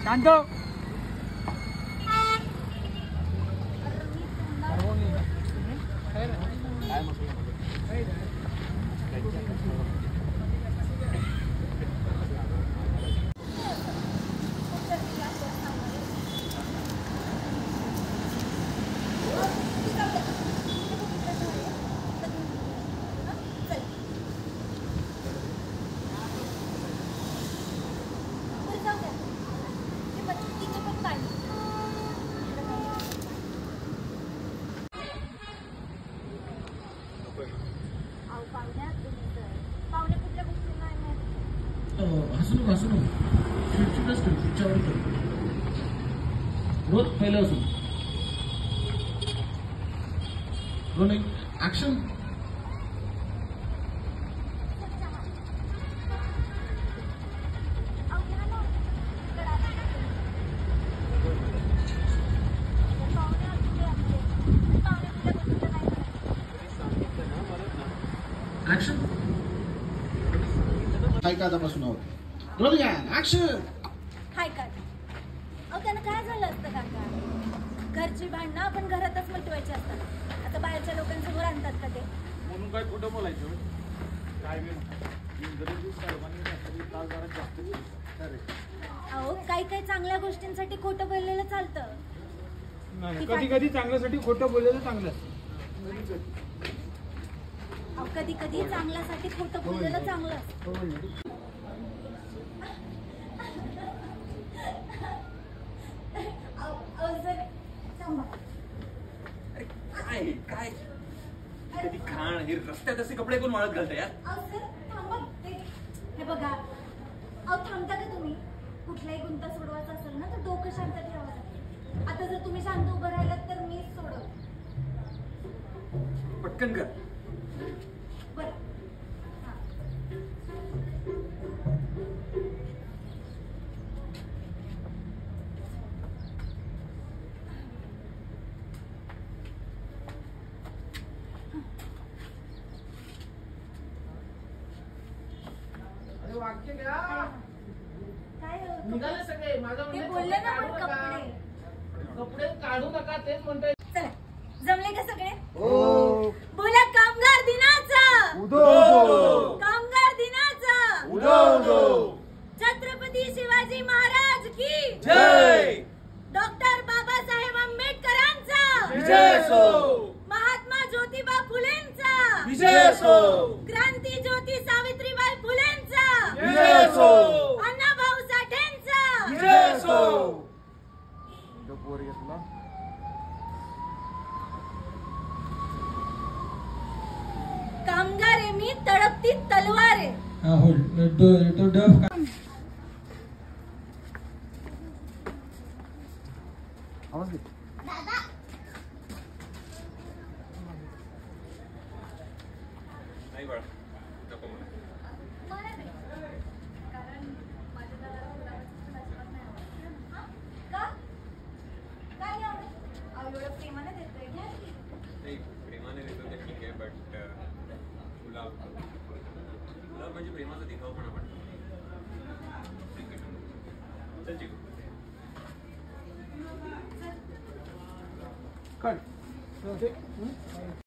शांत हसू नको चिडचिडच कर पुढच्यावर कर रोज पहिलं असू रोल ऍक्शन ऍक्शन हाय का आतापासून आहोत रोल घ्या ऍक्शन हाय का अहो त्यांना काय झालं असतं काका घरची भांडणं आपण घरातच मिटवायची असतात आता बाहेरच्या लोकांसमोर आणतात का ते म्हणून काय खोटं बोलायचं काय अहो काही चांगल्या गोष्टींसाठी खोटं बोललेलं चालतं कधी कधी चांगल्यासाठी खोटं बोललेलं चांगलं कधी कधी चांगल्यासाठी खोटं बोललेलं चांगलं काय काय कधी खाण हे रस्त्यात असे कपडे कोण वाळत घालता यार हे बघा अहो थांबता का तुम्ही कुठलाही गुंता सोडवायचा असेल ना तर डोकं शांत ठेवा आता जर तुम्ही शांत उभं राहिलात तर मीच सोडव पटकन कर बरं वाक्य घ्या काय निघाले सगळे माझं ते बोलले ना पण कपडे कपडे काढू नका तेच म्हणतोय चला जमले का सगळे बोला कामगार दिनाचा कामगार दिनाचा छत्रपती शिवाजी महाराज की जय डॉक्टर बाबासाहेब आंबेडकरांचा विजय असो महात्मा ज्योतिबा फुलेंचा विजय असो क्रांती ज्योती सावित्रीबाई फुलेंचा विजय असो अण्णाभाऊ साठेंचा विजय असो कामगार आहे मी तडपती तलवार आहे तो डफ आवाज दे दादा नाही बाळा नको मला कारण माझ्या दादाला अजिबात नाही आवडत. का? काय नाही आवडत? अहो, एवढं प्रेमाने देतोय घ्या की. नाही प्रेमाने देतो ते ठीक आहे बट तुला म्हणजे प्रेमाचा दिखावपणा वाटतो चल चिकू कट